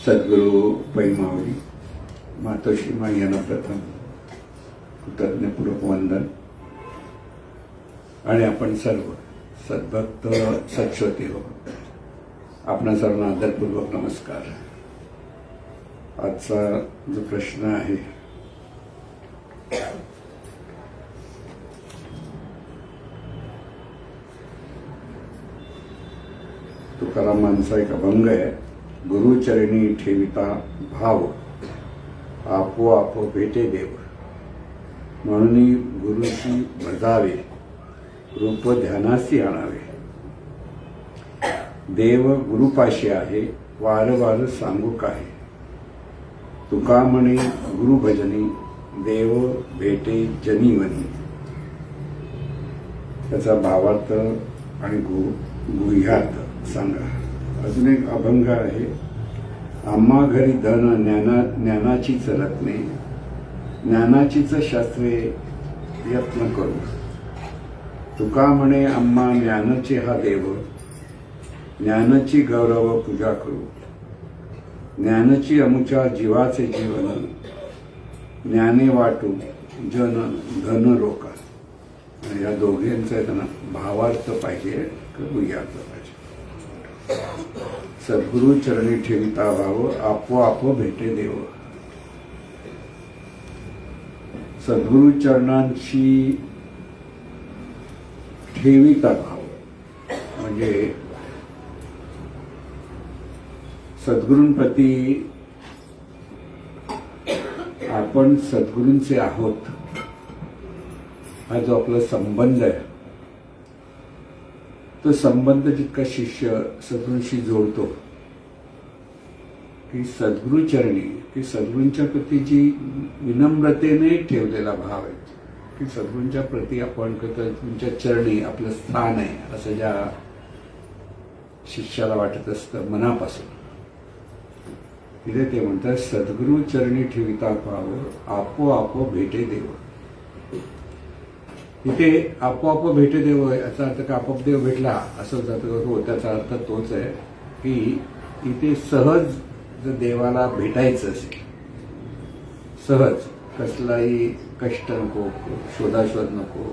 सद्गुरू पैमावली मातोश्री माई यांना प्रथम कृतज्ञपूर्वक वंदन आणि आपण सर्व सद्भक्त सत्श्रोते हो आपणा सर्वांना आदरपूर्वक नमस्कार। आजचा जो प्रश्न आहे तुकारामांचा एक अभंग आहे, गुरुचरणी ठेविता भाव आपोआप भेटे देव, म्हणून गुरुची भजावे रूप ध्यानासी आणावे। देव गुरुपाशी आहे वार वार सांगू काय, तुका म्हणे गुरु भजनी देव भेटे जनीवनी। त्याचा भावार्थ आणि गुह्यार्थ सांगा। अजून एक अभंग आहे, आम्हा घरी धन ज्ञानाचीच रत्ने, ज्ञानाचीच शास्त्रे यत्न करू। तुका म्हणे आम्हा ज्ञानाचे हा देव, ज्ञानाची गौरव पूजा करू। ज्ञानाची अमुच्या जीवाचे जीवन, ज्ञाने वाटू जन धन रोका। या दोघांचा त्यांना भावार्थ पाहिजे गुह्यार्थ पाहिजे। सद्गुरु चरणी ठेविता भाव आपोआप भेटे देव। सद्गुरु चरणांची ठेविता भाव म्हणजे सद्गुरूंप्रती आपण सद्गुरूंचे आहोत हा जो आपला संबंध आहे, तो संबंध जितका शिष्य सद्गुरूंशी जोडतो की सद्गुरूचरणी की सद्गुरूंच्या प्रती जी विनम्रतेने ठेवलेला भाव आहे की सद्गुरूंच्या प्रती आपण तुमच्या चरणी आपलं स्थान आहे असं ज्या शिष्याला वाटत असतं मनापासून, तिथे ते म्हणतात सद्गुरू चरणी ठेविता भाव आपोआप भेटे देव। इथे आपोआप भेटे देव याचा अर्थ का आपोआप देव भेटला असं जातं हो, त्याचा अर्थ तोच आहे की इथे सहज जर देवाला भेटायचं असेल, सहज कसलाही कष्ट नको, शोधाशोध नको,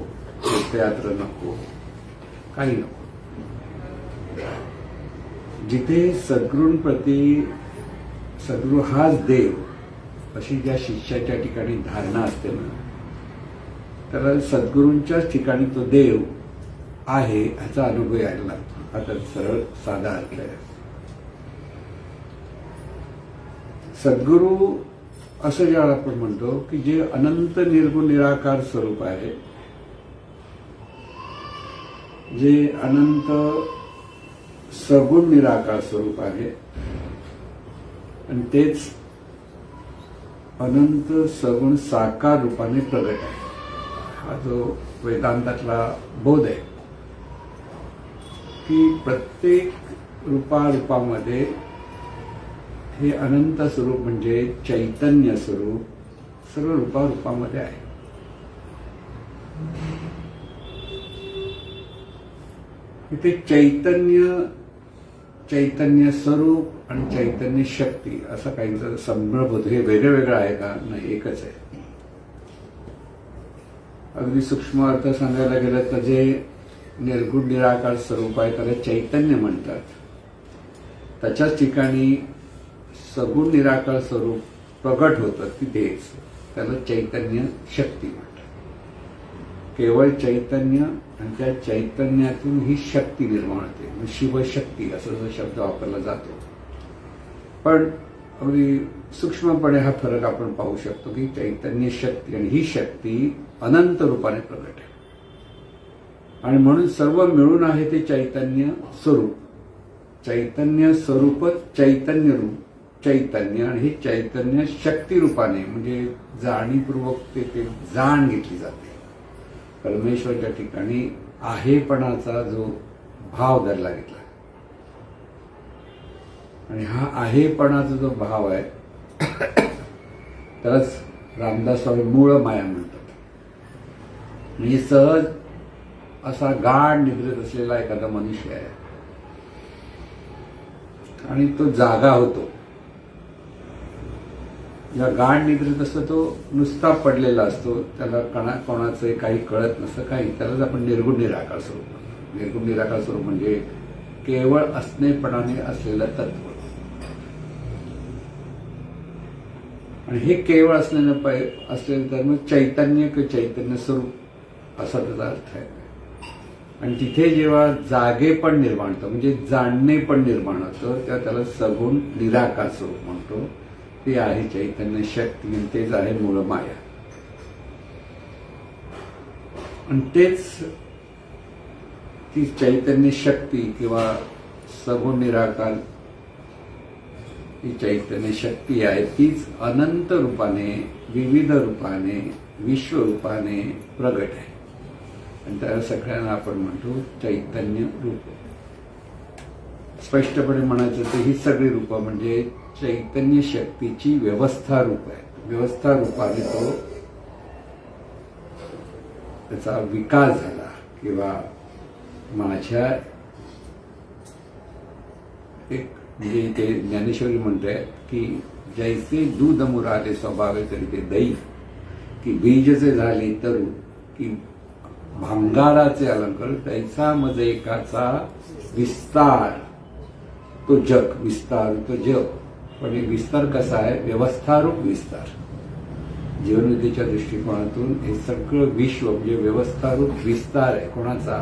तीर्थयात्रा नको, काही नको। जिथे सद्गुरूंप्रती सद्गुरू हाच देव अशी ज्या शिष्याच्या ठिकाणी धारणा असते ना, तर सद्गुरूंच्याच ठिकाणी तो देव आहे ह्याचा अनुभव यायला लागतो। आता सरळ साधा अर्थ आहे, सद्गुरू असं ज्याला आपण म्हणतो की जे अनंत निर्गुण निराकार स्वरूप आहे, जे अनंत सगुण निराकार स्वरूप आहे आणि तेच अनंत सगुण साकार रूपाने प्रगट आहे। हा जो वेदांतातला बोध आहे की प्रत्येक रूपामध्ये हे अनंत स्वरूप म्हणजे चैतन्य स्वरूप सर्व रूपामध्ये आहे। इथे चैतन्य स्वरूप आणि चैतन्य शक्ती असा काहींचा संभ्रम होतो। हे वेगळं वेगळं आहे का? नाही, एकच आहे। अगदी सूक्ष्म अर्थ सांगायला गेलं तर जे निर्गुण निराकार स्वरूप आहे त्याला चैतन्य म्हणतात, त्याच्याच ठिकाणी सगुण निराकार स्वरूप प्रगट होतं तिथेच त्याला चैतन्य शक्ती म्हणतात। केवळ चैतन्य आणि त्या चैतन्यातून ही शक्ती निर्माण होते, शिवशक्ती असा जो शब्द वापरला जातो। पण अगदी सूक्ष्मपणे हा फरक आपण पाहू शकतो की चैतन्य शक्ती आणि ही शक्ती अनंत रूपाने प्रगट आहे आणि म्हणून सर्व मिळून आहे ते चैतन्य स्वरूप। चैतन्य स्वरूपच चैतन्य रूप चैतन्य आणि हे चैतन्य शक्ती रूपाने म्हणजे जाणीवपूर्वक ते जाण घेतली जाते। परमेश्वराच्या ठिकाणी आहेपणाचा जो भाव धरला गेला आणि हा आहेपणाचा जो भाव आहे त्यालाच रामदास स्वामी मूळ माया म्हणतात। म्हणजे सहज असा गाढ निद्रेत असलेला एखादा मनुष्य आहे आणि तो जागा होतो जेव्हा गाढ निद्रेत असतो तो नुसता पडलेला असतो, त्याला कोणाचं काही कळत नसतं काही, त्यालाच आपण निर्गुण निराकार स्वरूप म्हणतो. निर्गुण निराकार स्वरूप म्हणजे केवळ असणेपणाने असलेलं तत्व. आणि हे केवळ असलेलं तर मग चैतन्य किंवा चैतन्य स्वरूप असा त्याचा अर्थ आहे. आणि तिथे जेव्हा जागेपण निर्माण होतं म्हणजे जाणणेपण निर्माण होतं तेव्हा त्याला सगुण निराकार स्वरूप म्हणतो. ते आहे चैतन्य शक्ती आणि तेच आहे मूळ माया. आणि तेच ती चैतन्य शक्ती किंवा सगुण निराकार ही चैतन्य शक्ती आहे, तीच अनंत रूपाने, विविध रूपाने, विश्वरूपाने प्रगट आहे. आणि त्या सगळ्यांना आपण म्हणतो चैतन्य रूप. स्पष्टपणे म्हणायचं तर ही सगळी रूपं म्हणजे चैतन्य शक्तीची व्यवस्था रूप आहे. व्यवस्था रूपाने तो त्याचा विकास झाला. किंवा माझ्या एक म्हणजे ते ज्ञानेश्वरी म्हणते की जैसे दूध मुराले स्वभावे तरी ते दही, की बीजचे झाले तरू, की भांगाराचे अलंकार, तैसा मज एकाचा विस्तार तो जग, विस्तार तो जग. पण हे विस्तार कसा आहे? व्यवस्थारूप विस्तार. जीवनविधीच्या दृष्टिकोनातून हे सगळं विश्व म्हणजे व्यवस्थारूप विस्तार आहे. कोणाचा?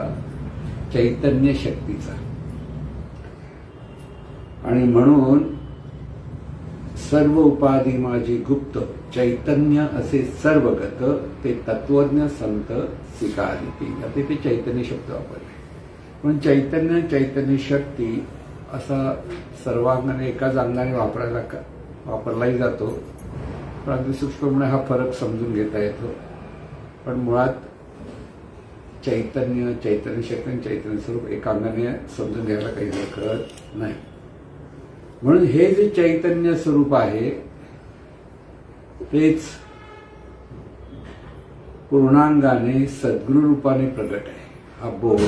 चैतन्य शक्तीचा. आणि म्हणून सर्व उपाधी माझी गुप्त, चैतन्य असे सर्वगत, ते तत्वज्ञ संत स्वीकारिती. आता ते चैतन्य शब्द वापरले. पण चैतन्य शक्ती असा सर्वांगाने एकाच अंगाने वापरलाही जातो. पण अगदी सूक्ष्मपणे हा फरक समजून घेता येतो. पण मुळात चैतन्य शक्ती आणि चैतन्य स्वरूप एका अंगाने समजून घ्यायला काही कळत नाही. म्हणून हे जे चैतन्य स्वरूप आहे तेच पूर्णांगाने सद्गुरु रूपाने प्रगट आहे. हा बोध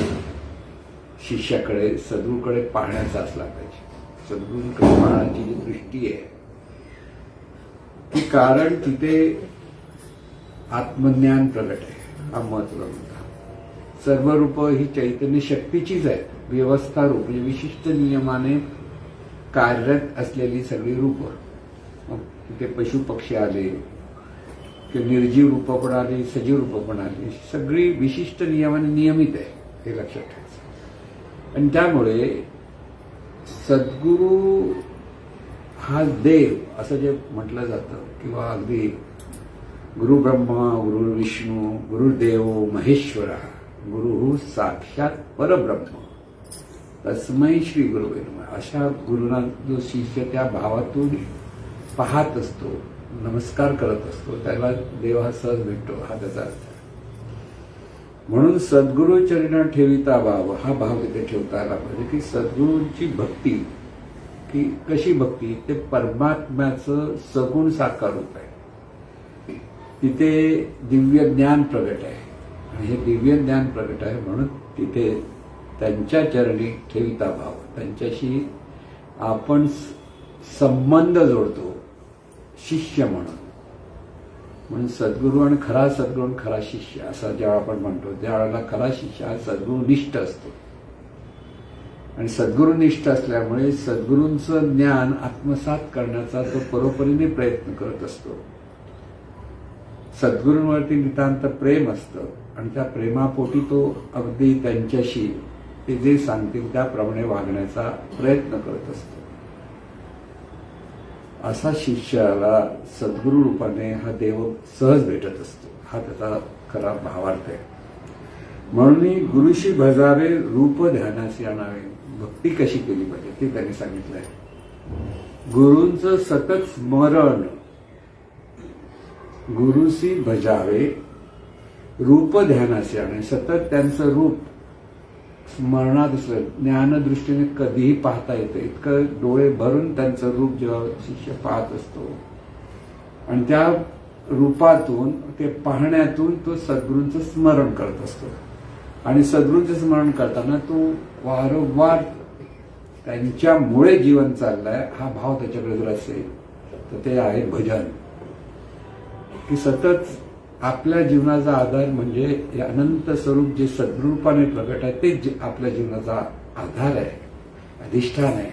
शिष्याकडे, सद्गुरूकडे पाहण्याचा असला पाहिजे. सद्गुरूकडे पाहण्याची जी दृष्टी आहे ती, कारण तिथे आत्मज्ञान प्रगट आहे. हा महत्त्वाचा मुद्दा. सर्व रूप ही चैतन्य शक्तीचीच आहेत. व्यवस्था रूप म्हणजे विशिष्ट नियमाने कार्यरत असलेली सगळी रूपं. मग तिथे पशु पक्षी आले किंवा निर्जीव रूपं पण आली, सजीव रूपं पण आली, सगळी विशिष्ट नियमाने नियमित आहे, हे लक्षात ठेवायचं. आणि त्यामुळे सद्गुरू हा देव असं जे म्हटलं जातं, किंवा अगदी गुरु ब्रह्मा गुरु विष्णू गुरुदेव महेश्वरा गुरु साक्षात परब्रह्म तस्मै श्री गुरुवे नमः, अशा गुरुना जो शिष्य त्या भावातून पाहत असतो, नमस्कार करत असतो, त्याला देव हा सहज भेटतो. हा त्याचा अर्थ आहे. म्हणून सद्गुरु चरणा ठेविता भाव, हा भाव तिथे ठेवता आला पाहिजे की सद्गुरूंची भक्ती, की कशी भक्ती? ते परमात्म्याचं सगुण साकार रूप आहे. तिथे दिव्य ज्ञान प्रगट आहे. आणि हे दिव्य ज्ञान प्रगट आहे म्हणून तिथे त्यांच्या चरणी ठेविता भाव, त्यांच्याशी आपण संबंध जोडतो शिष्य म्हणून. म्हणून सद्गुरू आणि खरा सद्गुरू आणि खरा शिष्य असा जेव्हा आपण म्हणतो त्यावेळेला खरा शिष्य हा सद्गुरुनिष्ठ असतो. आणि सद्गुरुनिष्ठ असल्यामुळे सद्गुरूंचं ज्ञान आत्मसात करण्याचा तो परोपरीने प्रयत्न करत असतो. सद्गुरूंवरती नितांत प्रेम असतं आणि त्या प्रेमापोटी तो अगदी त्यांच्याशी ते जे सांगतील त्याप्रमाणे वागण्याचा प्रयत्न करत असतो. असा शिष्याला सद्गुरू रूपाने हा देव सहज भेटत असतो. हा त्याचा खरा भावार्थ आहे. म्हणून गुरुशी भजावे रूप ध्यानासी आणावे. भक्ती कशी केली पाहिजे ते त्यांनी सांगितलंय. गुरूंचं सतत स्मरण, गुरुशी भजावे रूप ध्यानासी आणावे. सतत त्यांचं रूप स्मरणात असलं, ज्ञानदृष्टीने कधीही पाहता येतं इतकं डोळे भरून त्यांचं रूप जेव्हा शिष्य पाहत असतो आणि त्या रूपातून ते पाहण्यातून तो सद्गुरूंचं स्मरण करत असतो. आणि सद्गुरूंचं स्मरण करताना तो वारंवार त्यांच्यामुळे जीवन चाललंय हा भाव त्याच्याकडे जर असेल तर ते आहे भजन. की सतत आपल्या जीवनाचा आधार म्हणजे हे अनंत स्वरूप जे सद्रूपाने प्रगट आहे ते आपल्या जीवनाचा आधार आहे, अधिष्ठान आहे.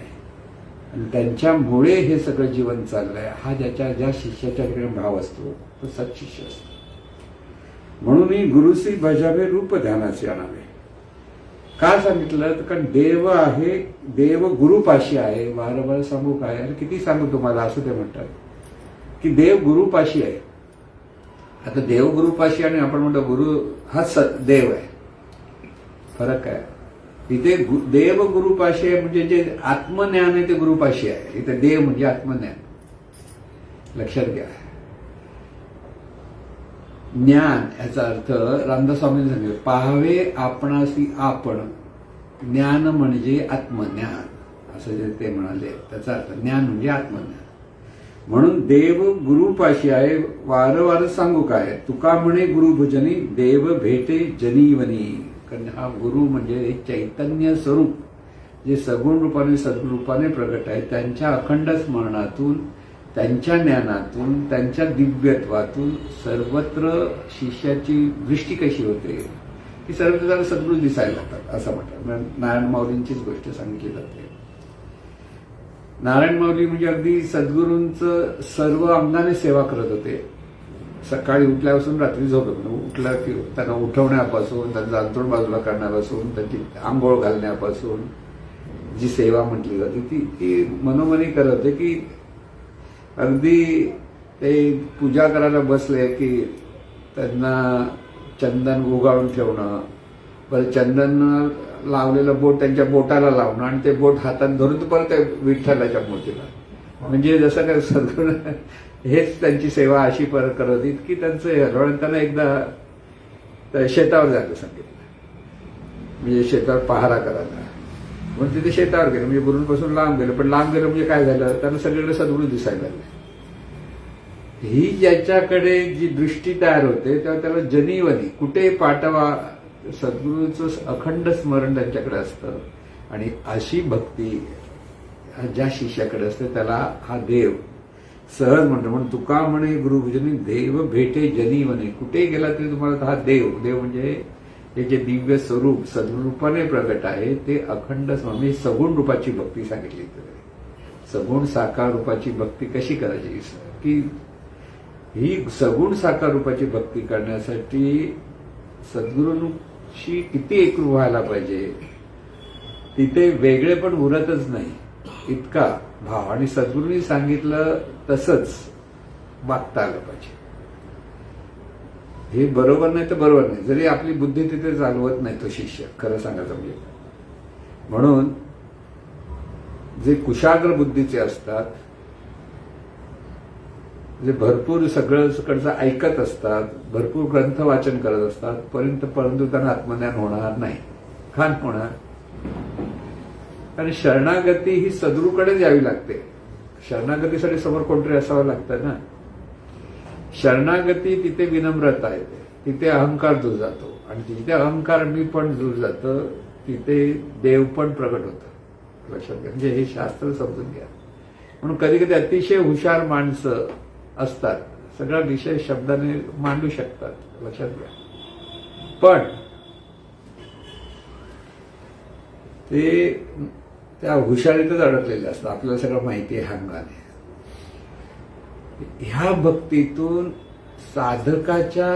आणि त्यांच्यामुळे हे सगळं जीवन चाललंय हा ज्या शिष्याच्या ठिकाणी भाव असतो तो सत्शिष्य असतो. म्हणून ही गुरुसी भजावे रूप ध्यानाचे आणावे. का सांगितलं तर कारण देव आहे, देव गुरुपाशी आहे. वारंवार सांगू काय, अरे किती सांगू तुम्हाला, असं ते म्हणतात की देव गुरुपाशी आहे. आता देव गुरुपाशी आणि आपण म्हणतो गुरु हा देव आहे, फरक आहे. इथे देव गुरुपाशी आहे म्हणजे जे आत्मज्ञान आहे ते गुरुपाशी आहे. इथे देव म्हणजे आत्मज्ञान, लक्षात घ्या. ज्ञान याचा अर्थ रामदास स्वामींनी सांगितलं, पाहावे आपणासी आपण, ज्ञान म्हणजे आत्मज्ञान, असं जे ते म्हणाले. त्याचा अर्थ ज्ञान म्हणजे आत्मज्ञान. म्हणून देव गुरुपाशी आहे. वारंवार सांगू काय, तुका म्हणे गुरुभजनी देव भेटे जनीवनी. कारण हा गुरु म्हणजे चैतन्य स्वरूप जे सगुण रूपाने सद्रूपाने प्रगट आहे, त्यांच्या अखंड स्मरणातून, त्यांच्या ज्ञानातून, त्यांच्या दिव्यत्वातून सर्वत्र शिष्याची दृष्टी कशी होते की सर्वत्र त्याला सद्गुरू दिसायला लागतात, असं म्हणतात. नारायण माऊलींचीच गोष्ट सांगितली जाते. नारायण माऊली म्हणजे अगदी सद्गुरूंचं सर्व अंगाने सेवा करत होते. सकाळी उठल्यापासून रात्री झोपेपर्यंत, उठलं की त्यांना उठवण्यापासून, त्यांचं अंथरूण बाजूला करण्यापासून, त्यांची आंघोळ घालण्यापासून जी सेवा म्हटली जाते ती मनोमनी करत होते. की अगदी ते पूजा करायला बसले की त्यांना चंदन उगाळून ठेवणं, परत चंदन लावलेलं बोट त्यांच्या बोटाला लावणं आणि ते बोट हातात धरून परत विठ्ठलाच्या मूर्तीला, म्हणजे जसं काय सद्गुरू हेच त्यांची सेवा अशी परत करत होती की त्यांचं हरवण. त्यांना एकदा शेतावर जायला सांगितलं, म्हणजे शेतावर पहारा करायला. म्हणून तिथे शेतावर गेलं, म्हणजे गुरूंपासून लांब गेलं. पण लांब गेलं म्हणजे काय झालं, त्यांना सगळीकडे सद्गुरू दिसायला लागले. ही ज्याच्याकडे जी दृष्टी तयार होते तेव्हा त्याला जनीवनी, कुठे पाठवा, सद्गुरूचं अखंड स्मरण त्यांच्याकडे असतं. आणि अशी भक्ती ज्या शिष्याकडे असते त्याला हा देव सहज म्हणतो. म्हणून तुका म्हणे गुरुभजनी देव भेटे जनीवनी. कुठे गेला तरी तुम्हाला हा देव म्हणजे हे जे दिव्य स्वरूप सद्रूपाने प्रगट आहे ते अखंड म्हणजे सगुण रूपाची भक्ती सांगितली. सगुण साकार रूपाची भक्ती कशी करायची, की ही सगुण साकार रूपाची भक्ती करण्यासाठी सद्गुरूंशी किती एकरूप व्हायला पाहिजे, तिथे वेगळे पण उरतच नाही इतका भाव. आणि सद्गुरूंनी सांगितलं तसंच वागता आलं पाहिजे. हे बरोबर नाही तर बरोबर नाही, जरी आपली बुद्धी तिथे चालवत नाही तो शिष्य, खरं सांगायचं म्हणजे. म्हणून जे कुशाग्र बुद्धीचे असतात, जे भरपूर सगळं ऐकत असतात, भरपूर ग्रंथ वाचन करत असतात, परंतु त्यांना आत्मज्ञान होणार नाही. का होणार, कारण शरणागती ही सद्गुरूकडेच यावी लागते. शरणागतीसाठी समोर कोणतरी असावं लागतं ना. शरणागती तिथे विनम्रता येते, तिथे अहंकार दूर जातो. आणि जिथे अहंकार मी पण दूर जातं तिथे देव पण प्रगट होतं, लक्षात घ्या. म्हणजे हे शास्त्र समजून घ्या. म्हणून कधी कधी अतिशय हुशार माणसं असतात, सगळा विषय शब्दाने मांडू शकतात, लक्षात घ्या. पण ते त्या हुशारीतच अडकलेले असतात. आपल्याला सगळं माहिती आहे अंगाने. ह्या भक्तीतून साधकाच्या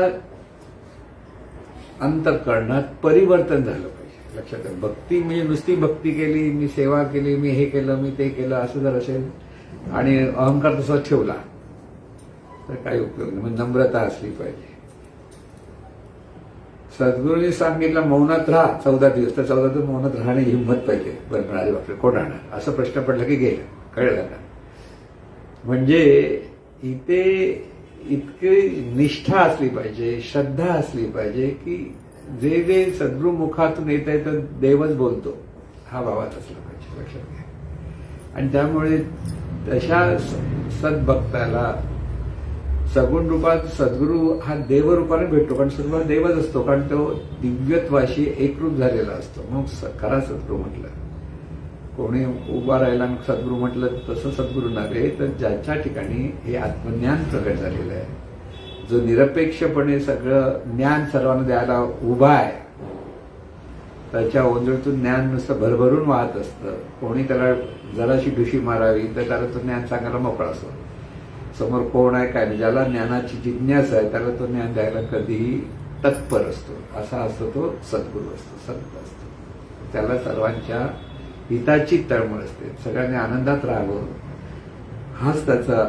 अंतःकरणात परिवर्तन झालं पाहिजे, लक्षात घ्या. भक्ती म्हणजे नुसती भक्ती केली, मी सेवा केली, मी हे केलं, मी ते केलं, असं जर असेल आणि अहंकार तसा ठेवला तर काही उपयोग नाही. म्हणजे नम्रता असली पाहिजे. सद्गुरूंनी सांगितलं मौनात राहा 14 दिवस, तर 14 दिवस मौनात राहण्याची हिंमत पाहिजे. बरं म्हणाले बापरे कोण राहणार, असं प्रश्न पडला की गेलं, कळलं का. म्हणजे इथे इतकी निष्ठा असली पाहिजे, श्रद्धा असली पाहिजे की जे जे सद्गुरू मुखातून येत आहे तर देवच बोलतो हा भावात असला पाहिजे, लक्षात घ्या. आणि त्यामुळे तशा सद्भक्ताला सगुण रूपात सद्गुरू हा देवरूपाने भेटतो. कारण सद्गुरू हा देवच असतो, कारण तो दिव्यत्वाशी एकरूप झालेला असतो. मग खरा सद्गुरू म्हटलं. कोणी उभा राहिला आणि सद्गुरू म्हटलं तसं सद्गुरू नव्हे, तर ज्याच्या ठिकाणी हे आत्मज्ञान प्रगट झालेलं आहे, जो निरपेक्षपणे सगळं ज्ञान सर्वांना द्यायला उभा आहे, त्याच्या ओंजळीतून ज्ञान नुसतं भरभरून वाहत असतं. कोणी त्याला जराशी ढुशी मारावी तर त्याला तो ज्ञान सांगायला मोकळा असतो. समोर कोण आहे काय नाही, ज्याला ज्ञानाची जिज्ञासा आहे त्याला तो ज्ञान द्यायला कधीही तत्पर असतो. असा असतो तो सद्गुरू असतो, संत असतो. त्याला सर्वांच्या हिताची तळमळ असते, सगळ्यांनी आनंदात राहावं हाच त्याचा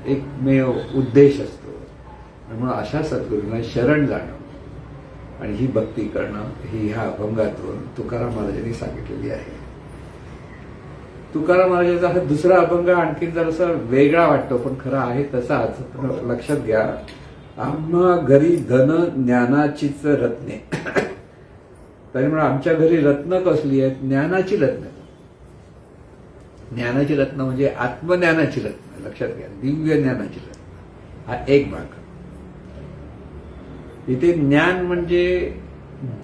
एकमेव उद्देश असतो. म्हणून अशा सद्गुरूंना शरण जाणं आणि ही भक्ती करणं ही ह्या अभंगातून तुकाराम महाराजांनी सांगितलेली आहे. तुकाराम महाराजांचा हा दुसरा अभंग आणखी जरासा वेगळा वाटतो, पण खरा आहे तसाच. पण लक्षात घ्या, आम्हा घरी धन ज्ञानाचीच रत्ने. तरी म्हणून आमच्या घरी रत्न कसली आहेत? ज्ञानाची रत्न. ज्ञानाची रत्न म्हणजे आत्मज्ञानाची रत्न. लक्षात घ्या, दिव्य ज्ञानाची रत्न हा एक भाग. इथे ज्ञान म्हणजे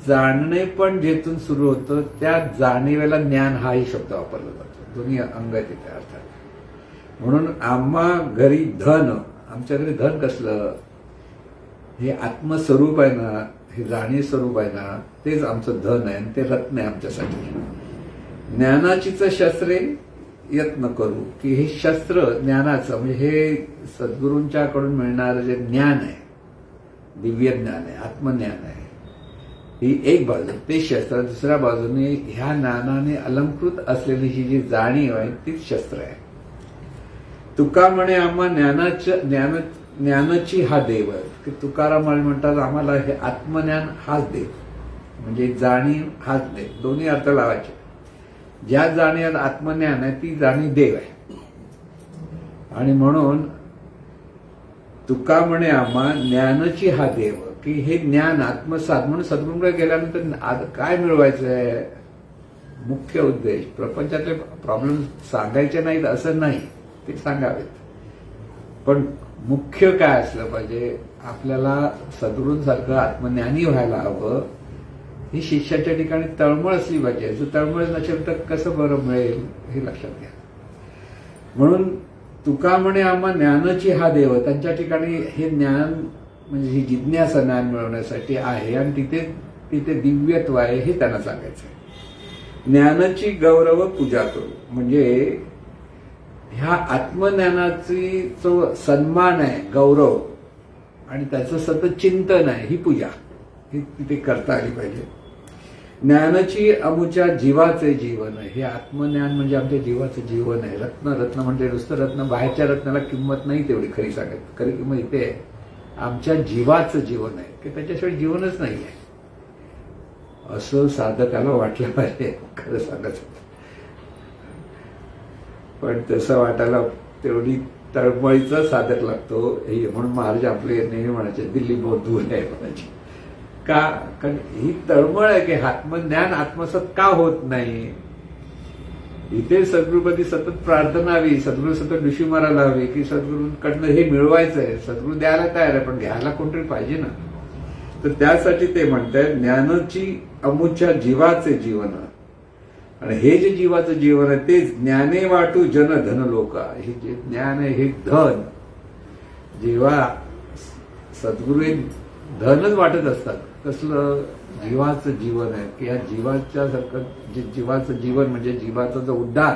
जाणणे पण जेथून सुरू होतं त्या जाणीवेला ज्ञान हाही शब्द वापरला जातो. दोन्ही अंग आहेत तिथे अर्थात. म्हणून आम्हा घरी धन, आमच्या घरी धन कसलं? हे आत्मस्वरूप आहे ना, हे जाणीव स्वरूप आहे ना, तेच आमचं धन आहे आणि ते रत्न आहे आमच्यासाठी. ज्ञानाचीच शस्त्रे यत्न करू, की हे शस्त्र ज्ञानाचं म्हणजे हे सद्गुरूंच्याकडून मिळणारं जे ज्ञान आहे, दिव्य ज्ञान आहे, आत्मज्ञान आहे, ही एक बाजू. ते शस्त्र. दुसऱ्या बाजूने ह्या ज्ञानाने अलंकृत असलेली ही जी जाणीव आहे तीच शस्त्र आहे. तुका म्हणे आम्हा ज्ञानाची हा देव आहे. की तुकाराम म्हणतात आम्हाला हे आत्मज्ञान हाच देव, म्हणजे जाणीव हाच देव. दोन्ही अर्थ लावायचे. ज्या जाणीव आत्मज्ञान आहे ती जाणीव देव आहे. आणि म्हणून तुका म्हणे आम्हा ज्ञानाची हा देव, की हे ज्ञान आत्मसात म्हणून सद्गुरूंकडे गेल्यानंतर काय मिळवायचं आहे? मुख्य उद्देश प्रपंचातले प्रॉब्लेम सांगायचे नाहीत असं नाही, ते सांगावेत. पण मुख्य काय असलं पाहिजे? आपल्याला सद्गुरूंसारखं आत्मज्ञानी व्हायला हवं. ही शिष्याच्या ठिकाणी तळमळ असली पाहिजे. जर तळमळ नसेल तर कसं बरं मिळेल हे लक्षात घ्या. म्हणून तुका म्हणे आम्हा ज्ञानाची हा देव, त्यांच्या ठिकाणी हे ज्ञान म्हणजे ही जिज्ञासा ज्ञान मिळवण्यासाठी आहे आणि तिथे दिव्यत्व आहे हे त्यांना सांगायचं आहे. ज्ञानाची गौरव पूजा करू म्हणजे ह्या आत्मज्ञानाची जो सन्मान आहे, गौरव आणि त्याचं सतत चिंतन आहे, ही पूजा ही तिथे करता आली पाहिजे. ज्ञानाची अमुच्या जीवाचे जीवन आहे. हे आत्मज्ञान म्हणजे आमच्या जीवाचं जीवन आहे. रत्न म्हणजे नुसतं रत्न, बाहेरच्या रत्नाला किंमत नाही तेवढी खरी सांगत. खरी किंमत इथे आहे, आमच्या जीवाचं जीवन आहे, की त्याच्याशिवाय जीवनच नाही आहे असं साधकाला वाटलं पाहिजे. खरं सांगायचं पण तसं वाटायला तेवढी तळमळीचा साधक लागतो. म्हणून महाराज आपले नेहमी म्हणायचे दिल्ली बहुत दूर आहे म्हणायची. का? कारण ही तळमळ आहे की आत्मज्ञान आत्मसात का होत नाही. इथे सद्गुरूपदी सतत प्रार्थना हवी, सद्गुरू सतत डुशी मारायला हवी की सद्गुरूंकडनं हे मिळवायचं आहे. सद्गुरू द्यायला तयार आहे पण घ्यायला कोणतरी पाहिजे ना. तर त्यासाठी ते म्हणतात ज्ञानाची अमुच्या जीवाचे जीवन. आणि हे जे जीवाचं जीवन आहे ते ज्ञाने वाटू जन धन लोका. हे जे ज्ञान आहे हे धन. जेव्हा सद्गुरू हे धनच वाटत असतात, कसलं जीवाचं जीवन आहे की या जीवाच्या सारखं जे जीवाचं जीवन म्हणजे जीवाचा जो उद्धार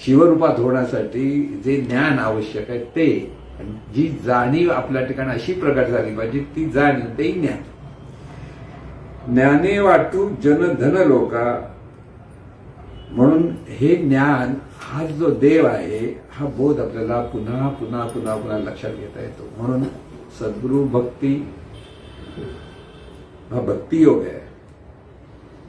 शिवरूपात होण्यासाठी जे ज्ञान आवश्यक आहे ते, जी जाणीव आपल्या ठिकाणी अशी प्रकट झाली पाहिजे ती जाणीव ते ज्ञान. ज्ञाने वाटू जन धन लोका म्हणून हे ज्ञान हा जो देव आहे हा बोध आपल्याला पुन्हा पुन्हा पुन्हा पुन्हा लक्षात घेता येतो. म्हणून सद्गुरू भक्ती हा भक्तियोग आहे.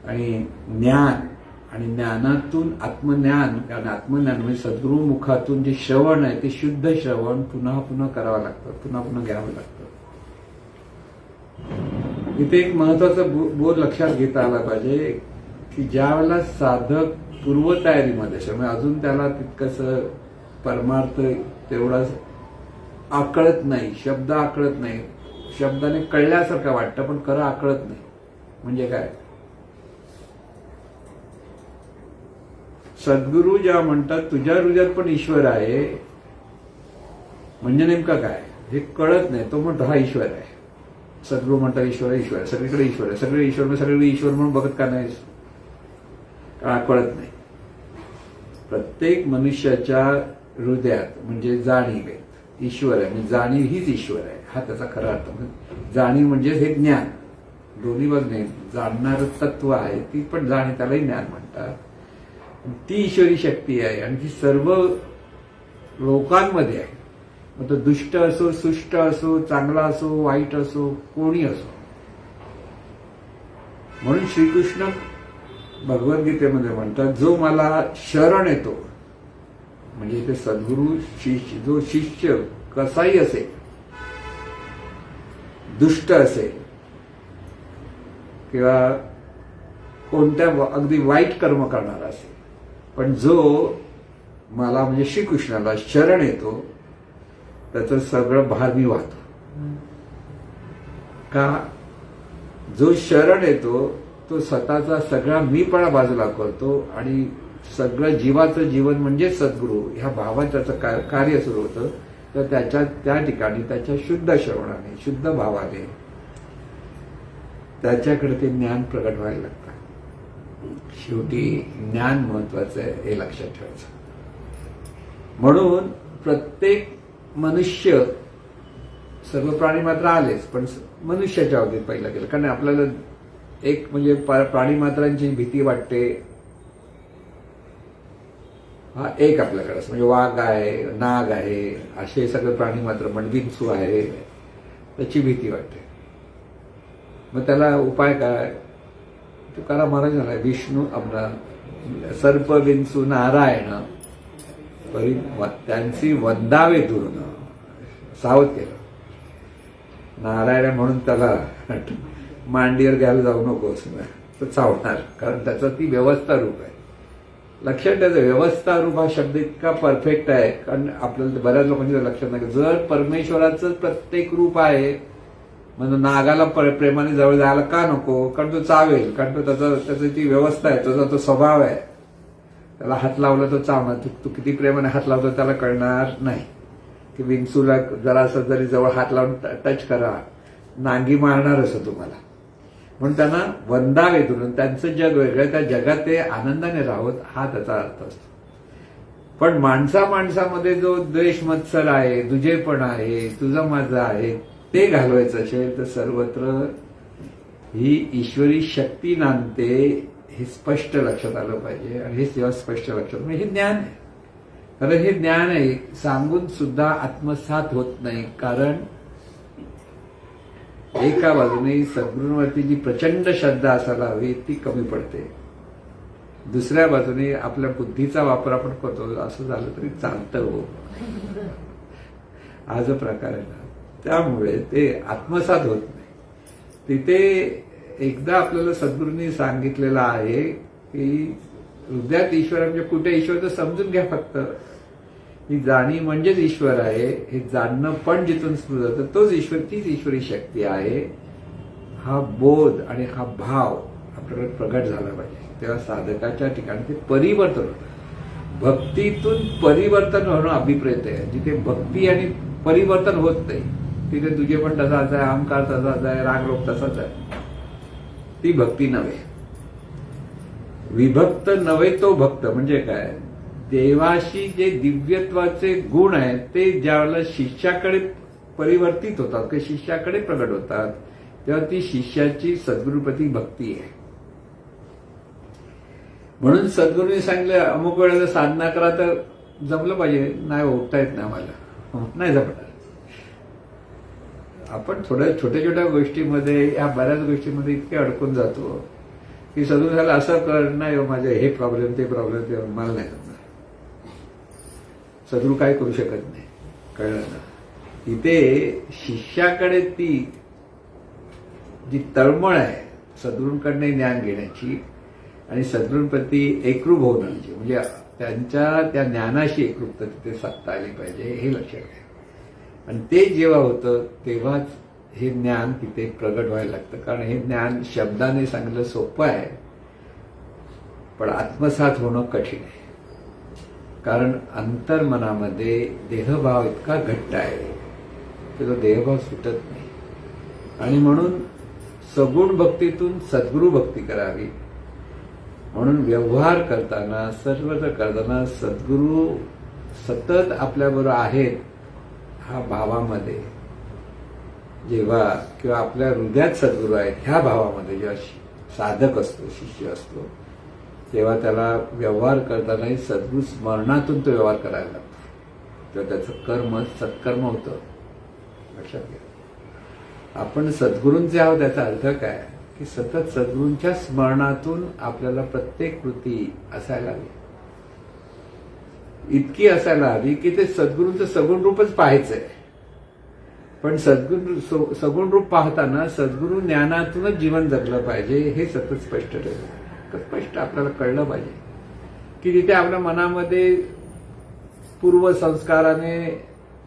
आणि ज्ञान आणि ज्ञानातून आत्मज्ञान, कारण आत्मज्ञान म्हणजे सद्गुरू मुखातून जे श्रवण आहे ते शुद्ध श्रवण पुन्हा पुन्हा करावं लागतं, पुन्हा पुन्हा घ्यावं लागतं. इथे एक महत्वाचा बोध लक्षात घेता आला पाहिजे की ज्या वेळेला साधक पूर्वतयारीमध्ये असतो, म्हणजे अजून त्याला तितकंसं परमार्थ तेवढा आकळत नाही, शब्द आकळत नाही, शब्दाने कळल्यासारखं वाटतं पण खरं आकळत नाही. म्हणजे काय? सद्गुरू ज्या म्हणतात तुझ्या हृदयात पण ईश्वर आहे, म्हणजे नेमकं काय? हे कळत नाही. तो म्हणतो हा ईश्वर आहे. सद्गुरू म्हणतात ईश्वर आहे, ईश्वर आहे, सगळीकडे ईश्वर आहे, सगळे ईश्वर, मग सगळीकडे ईश्वर म्हणून बघत का नाहीस? कळत नाही. प्रत्येक मनुष्याच्या हृदयात म्हणजे जाणीव आहे, ईश्वर आहे. म्हणजे जाणीव हीच ईश्वर आहे, हा त्याचा खरा अर्थ. जाणीव म्हणजे हे ज्ञान, दोन्ही बाजूने जाणणारं तत्व आहे, ती पण जाणीव, त्यालाही ज्ञान म्हणतात. ती ईश्वरी शक्ती आहे आणि ती सर्व लोकांमध्ये आहे. मग तो दुष्ट असो, सुष्ट असो, चांगला असो, वाईट असो, कोणी असो. म्हणून श्रीकृष्ण भगवद्गीतेमध्ये म्हणतात, जो मला शरण येतो, म्हणजे ते सद्गुरू शिष्य, जो शिष्य कसाही असेल, दुष्ट असेल किंवा कोणत्या अगदी वाईट कर्म करणारा असेल, पण जो मला म्हणजे श्रीकृष्णाला शरण येतो, त्याचं सगळं भार मी वाहतो. का? जो शरण येतो तो स्वतःचा सगळा मीपणा बाजूला करतो आणि सगळं जीवाचं जीवन म्हणजे सद्गुरू ह्या भावात त्याचं कार्य सुरू होतं. तर त्या ठिकाणी त्याच्या शुद्ध श्रवणाने, शुद्ध भावाने त्याच्याकडे ते ज्ञान प्रगट व्हायला लागतं. शेवटी ज्ञान महत्वाचं आहे, हे लक्षात ठेवायचं. म्हणून प्रत्येक मनुष्य, सर्व प्राणी मात्र आलेच, पण मनुष्याच्या बाबतीत पहिलं केलं. कारण आपल्याला एक म्हणजे प्राणी मात्रांची भीती वाटते, हा एक आपल्याकडे म्हणजे वाघ आहे, नाग आहे, असे सगळे प्राणी मात्र, विंचू आहे, त्याची भीती वाटते. मग त्याला उपाय काय? तुकाराम महाराज झाला, विष्णू आपला सर्प विंचू नारायण परी त्यांची वंदावे दुरून सावध केलं. नारायण म्हणून त्याला मांडीवर घ्यायला जाऊ नकोस, तो चावणार, कारण त्याचं ती व्यवस्था रूप आहे. लक्षात ठेवायचं, व्यवस्था रूप हा शब्द इतका परफेक्ट आहे, कारण आपल्याला बऱ्याच लोकांच्या लक्षात नाही. जर परमेश्वराचं प्रत्येक रूप आहे, म्हणजे नागाला प्रेमाने जवळ जायला का नको? कारण तो चावेल, कारण तो त्याची ती व्यवस्था आहे, त्याचा तो स्वभाव आहे. त्याला हात लावला तो चावणार. तू किती प्रेमाने हात लावतो त्याला कळणार नाही. की विंचूला जरासं जरी जवळ हात लावून टच करा, नांगी मारणार असं तुम्हाला. म्हणून त्यांना वंदावे धरून, त्यांचं जग वेगळं, त्या जगात ते आनंदाने राहत, हा त्याचा अर्थ असतो. पण माणसामध्ये जो द्वेष मत्सर आहे, दुजेपण आहे, तुझं माझं आहे, ते घालवायचं असेल तर सर्वत्र ही ईश्वरी शक्ती नांदते, हे स्पष्ट लक्षात आलं पाहिजे. आणि हे जेव्हा स्पष्ट लक्षात, म्हणजे हे ज्ञान आहे. कारण हे ज्ञान आहे, सांगून सुद्धा आत्मसात होत नाही. कारण एका बाजूने सद्गुरूंवरती जी प्रचंड श्रद्धा असायला हवी ती कमी पडते, दुसऱ्या बाजूने आपल्या बुद्धीचा वापर आपण करतो, असं झालं तरी चालतं हो, हा जो प्रकार आहे ना, त्यामुळे ते आत्मसात होत नाही. तिथे एकदा आपल्याला सद्गुरूंनी सांगितलेलं आहे की हृदयात ईश्वर म्हणजे कुठे ईश्वर तर समजून घ्या. फक्त ही जाणीव म्हणजेच ईश्वर आहे, हे जाणणं पण जिथून सुरू होतं तोच ईश्वर, तीच ईश्वरी शक्ती आहे. हा बोध आणि हा भाव आपल्याकडे प्रगट झाला पाहिजे. तेव्हा साधकाच्या ठिकाणी ते परिवर्तन होतं. भक्तीतून परिवर्तन होणं अभिप्रेत आहे. जिथे भक्ती आणि परिवर्तन होत नाही तिथे तुझे पण तसाच आहे, अहंकार तसाच आहे, रागरोग तसाच आहे. ती भक्ती नव्हे. विभक्त नव्हे तो भक्त म्हणजे काय? देवाशी जे दिव्यत्वाचे गुण आहेत ते ज्यावेळेला शिष्याकडे परिवर्तित होतात किंवा शिष्याकडे प्रगट होतात, तेव्हा ती शिष्याची सद्गुरूप्रती भक्ती आहे. म्हणून सद्गुरूंनी सांगितलं अमुक वेळेला साधना करा, तर जमलं पाहिजे. नाही, उठता येत नाही आम्हाला, नाही जमणार. आपण थोड्या छोट्या छोट्या गोष्टीमध्ये, या बऱ्याच गोष्टीमध्ये इतके अडकून जातो की सद्गुरू झालं असं कर, नाही माझे हे प्रॉब्लेम ते प्रॉब्लेम, ते मला नाही जमणार. सद्गुरू काय करू शकत नाही, कळलं ना? इथे शिष्याकडे ती जी तळमळ आहे सद्गुरूंकडनं ज्ञान घेण्याची आणि सद्गुरूंप्रती एकरूप होण्याची, म्हणजे त्यांच्या त्या ज्ञानाशी एकरूपता तिथे साधता आली पाहिजे, हे लक्षात घ्या. आणि ते जेव्हा होतं तेव्हाच हे ज्ञान तिथे प्रगट व्हायला लागतं. कारण हे ज्ञान शब्दाने सांगितलं सोपं आहे, पण आत्मसात होणं कठीण आहे. कारण अंतर्मनामध्ये देहभाव इतका घट्ट आहे की तो देहभाव सुटत नाही. आणि म्हणून सगुण भक्तीतून सद्गुरू भक्ती करावी. म्हणून व्यवहार करताना सर्वत्र करताना सद्गुरू सतत आपल्याबरोबर आहेत हा भावामध्ये जेव्हा किंवा आपल्या हृदयात सद्गुरू आहेत ह्या भावामध्ये जेव्हा साधक असतो, शिष्य असतो, तेव्हा त्याला व्यवहार करतानाही सद्गुरू स्मरणातून तो व्यवहार करायला लागतो. तेव्हा त्याचं कर्म सत्कर्म होतं. लक्षात घ्या. आपण सद्गुरूंचे आहोत याचा अर्थ काय की सतत सद्गुरूंच्या स्मरणातून आपल्याला प्रत्येक कृती असायला हवी. इतकी असायला हवी की ते सद्गुरूंचं सगुण रूपच पाहायचंय. पण सगुण रूप पाहताना सद्गुरू ज्ञानातूनच जीवन जगलं पाहिजे हे सतत स्पष्ट ठेवलं. स्पष्ट आपल्याला कळलं पाहिजे की तिथे आपल्या मनामध्ये पूर्वसंस्काराने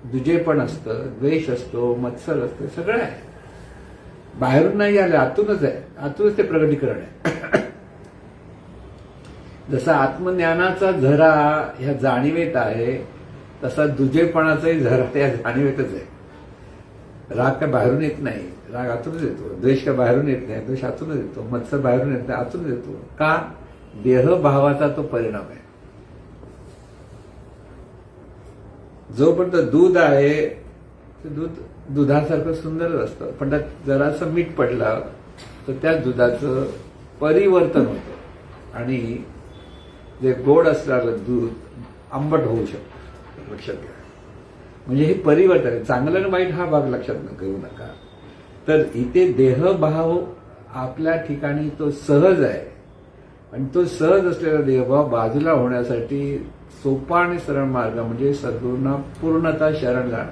दुजेपण असतं, द्वेष असतो, मत्सर असतं, सगळं आहे. बाहेरून नाही आलं, आतूनच आहे. आतूनच ते प्रगटीकरण आहे. जसा आत्मज्ञानाचा झरा ह्या जाणीवेत आहे तसा दुजेपणाचाही झरा त्या जाणीवेतच आहे. राग काय बाहेरून येत नाही, राग आतूनच येतो. द्वेष काय बाहेरून येत नाही, द्वेष आतूनच येतो. मत्सर बाहेरून येत नाही, आतूनच येतो. का? देहभावाचा तो परिणाम आहे. जोपर्यंत दूध आहे ते दूध दुधासारखं सुंदरच असतं, पण त्यात जरासं मीठ पडलं तर त्या दुधाचं परिवर्तन होतं आणि जे गोड असणारं दूध आंबट होऊ शकतं. लक्षात घ्या. म्हणजे हे परिवर्तन आहे. चांगलं आणि वाईट हा भाग लक्षात घेऊ नका. तर इथे देहभाव आपल्या ठिकाणी तो सहज आहे आणि तो सहज असलेला देहभाव बाजूला होण्यासाठी सोपा आणि सरळ मार्ग म्हणजे सद्गुरूंना पूर्णतः शरण जाणं.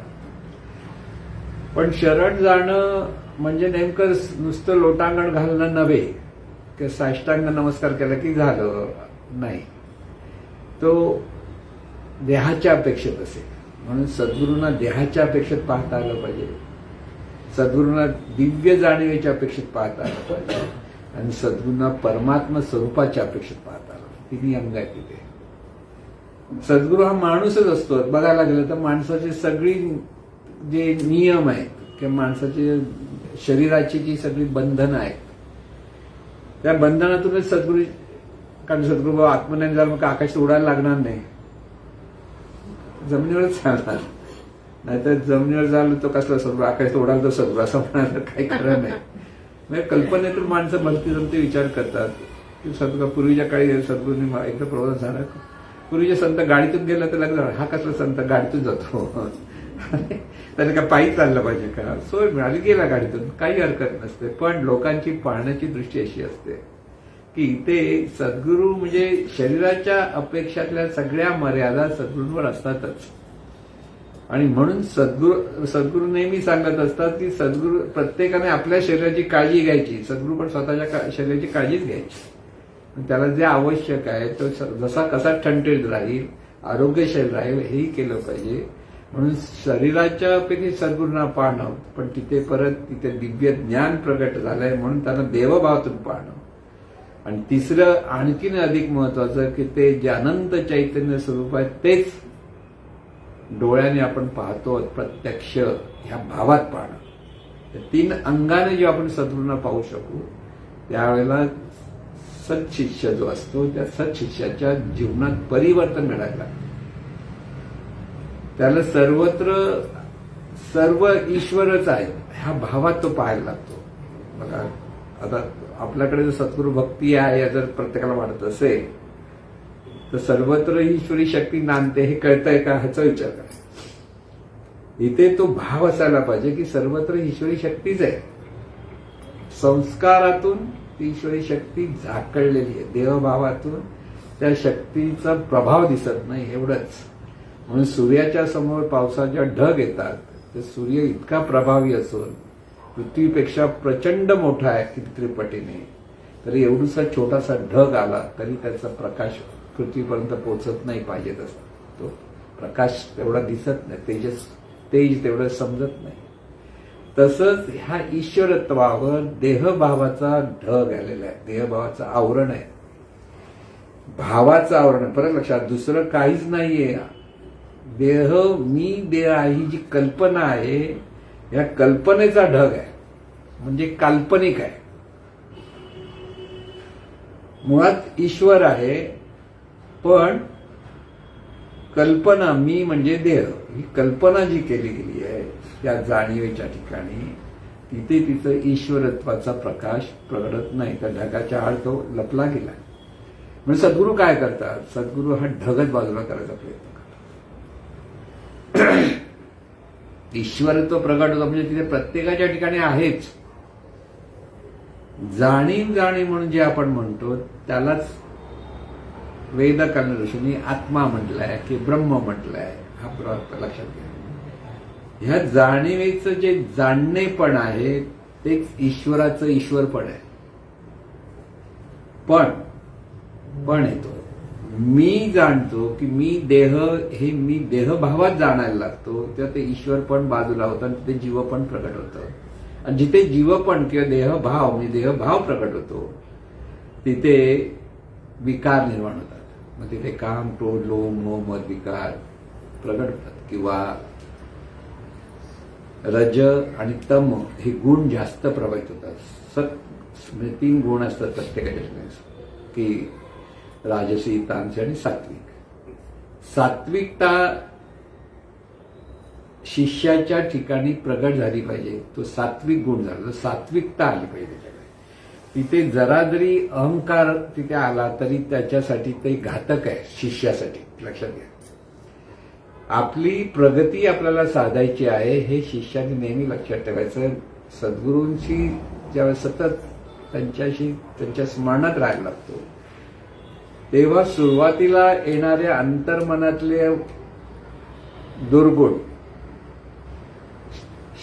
पण शरण जाणं म्हणजे नेमकं नुसतं लोटांगण घालणं नव्हे की साष्टांग नमस्कार केला की झालं नाही. तो देहाच्या अपेक्षेत असेल. म्हणून सद्गुरूंना देहाच्या अपेक्षेत पाहता आलं पाहिजे. सद्गुरूंना दिव्य जाणीवेच्या अपेक्षेत पाहता आलं पाहिजे आणि सद्गुरूंना परमात्मा स्वरूपाच्या अपेक्षेत पाहता आलं. तिन्ही अंग आहेत तिथे. सद्गुरू हा माणूसच असतो. बघायला गेलं तर माणसाची सगळी जे नियम आहेत किंवा माणसाची शरीराची जी सगळी बंधनं आहेत त्या बंधनातूनच सद्गुरू, कारण सद्गुरू आत्मज्ञान झालं मग आकाशात उडायला लागणार नाही, जमिनीवरच चालणार. नाहीतर जमिनीवर झालं तो कसला सद्गुरू, आकाशात उडाल तर सद्गुरू असं म्हणायला काही खरं नाही. म्हणजे कल्पनेतून माणसं भलती जमते विचार करतात की सद्गुरू पूर्वीच्या काळी सद्गुरूंनी एकदा प्रवास झाला. पूर्वीचे संत गाडीतून गेला तर लग्न, हा कसला संत गाडीतून जातो, त्याने का पायी चाललं पाहिजे का? सोय मिळाली गेला गाडीतून, काही हरकत नसते. पण लोकांची पाहण्याची दृष्टी अशी असते की इथे सद्गुरू म्हणजे शरीराच्या अपेक्षातल्या सगळ्या मर्यादा सद्गुरूंवर असतातच. आणि म्हणून सद्गुरू नेहमी सांगत असतात की सद्गुरू प्रत्येकाने आपल्या शरीराची काळजी घ्यायची, सद्गुरू पण स्वतःच्या शरीराची काळजीच घ्यायची. त्याला जे आवश्यक आहे तो जसा कसा ठणठणीत राहील, आरोग्यशील राहील हेही केलं पाहिजे. म्हणून शरीराच्या अपेक्षेत सद्गुरूंना पाहणं, पण तिथे दिव्य ज्ञान प्रगट झालंय म्हणून त्यांना देवभावातून पाहणं. आणि तिसरं आणखीन अधिक महत्वाचं की ते जे अनंत चैतन्य स्वरूप आहे तेच डोळ्याने आपण पाहतो प्रत्यक्ष ह्या भावात पाहणं. तीन अंगाने जेव्हा आपण सद्गुरूंना पाहू शकू त्यावेळेला सत्शिष्य जो असतो त्या सत्शिष्याच्या जीवनात परिवर्तन घडायला लागतं. त्याला सर्वत्र सर्व ईश्वरच आहे ह्या भावात तो पाहायला लागतो. बघा आता आपल्याकडे जर सद्गुरू भक्ती आहे जर प्रत्येकाला वाटत असेल तर सर्वत्र ईश्वरी शक्ती नांदते हे कळतंय का ह्याचा विचार करा. इथे तो भाव असायला पाहिजे की सर्वत्र ईश्वरी शक्तीच आहे. संस्कारातून ती ईश्वरी शक्ती झाकळलेली आहे, देवभावातून त्या शक्तीचा प्रभाव दिसत नाही एवढंच. म्हणून सूर्याच्या समोर पावसाच्या ढग येतात तर सूर्य इतका प्रभावी असून पृथ्वीपेक्षा प्रचंड मोठा आहे कितीतरी पटीने, तरी एवढूसा छोटासा ढग आला तरी त्याचा प्रकाश पृथ्वीपर्यंत पोहोचत नाही पाहिजे तसा. तो प्रकाश तेवढा दिसत नाही, तेज तेवढं समजत नाही. तसंच ह्या ईश्वरत्वावर देहभावाचा ढग आलेला आहे, देहभावाचं आवरण आहे, भावाचं आवरण आहे. परत लक्षात, दुसरं काहीच नाहीये. देह मी देह ही जी कल्पना आहे या कल्पनेचा ढग आहे, म्हणजे काल्पनिक आहे. मुळात ईश्वर आहे, पण कल्पना मी म्हणजे देह, ही कल्पना जी केली गेली आहे त्या जाणीवेच्या ठिकाणी तिथे तिचं ईश्वरत्वाचा प्रकाश प्रगटत नाही. त्या ढगाच्या आड तो लपला गेला. म्हणजे सद्गुरू काय करतात? सद्गुरू हा ढगच बाजूला करायचा प्रयत्न करतात. ईश्वरत्व प्रगट होतं म्हणजे तिथे प्रत्येकाच्या ठिकाणी आहेच. जाणीव म्हणून जे आपण म्हणतो त्यालाच वेदकालीन ऋषींनी आत्मा म्हटलाय की ब्रह्म म्हटलाय. हा लक्षात घ्या. ह्या जाणीवेचं जे जाणणेपण आहे तेच ईश्वराचं ईश्वरपण आहे. पण येतो मी जाणतो की मी देह, हे मी देहभावात जाणायला लागतो तेव्हा ते ईश्वरपण बाजूला होतं आणि तिथे जीवपण प्रकट होतं. आणि जिथे जीवपण किंवा देहभाव म्हणजे देहभाव प्रकट होतो तिथे विकार निर्माण होतात. मग तिथे काम, क्रोध, लोभ, मोह, मद विकार प्रकट होतात. किंवा रज आणि तम हे गुण जास्त प्रभावित होतात. म्हणजे 3 गुण असतात प्रत्येकाच्या ठिकाणी की राजसी, तामसी आणि सात्विक. सात्विकता शिष्याच्या ठिकाणी प्रगट झाली पाहिजे. तो सात्विक गुण झाला, तर सात्विकता आली पाहिजे त्याच्याकडे. तिथे जरा जरी अहंकार तिथे आला तरी त्याच्यासाठी ते घातक आहे शिष्यासाठी. लक्षात घ्या. आपली प्रगती आपल्याला साधायची आहे हे शिष्याने नेहमी लक्षात ठेवायचं. सद्गुरूंशी ज्यावेळेस सतत त्यांच्या स्मरणात राहायला लागतो तेव्हा सुरुवातीला येणाऱ्या अंतर्मनातले दुर्गुण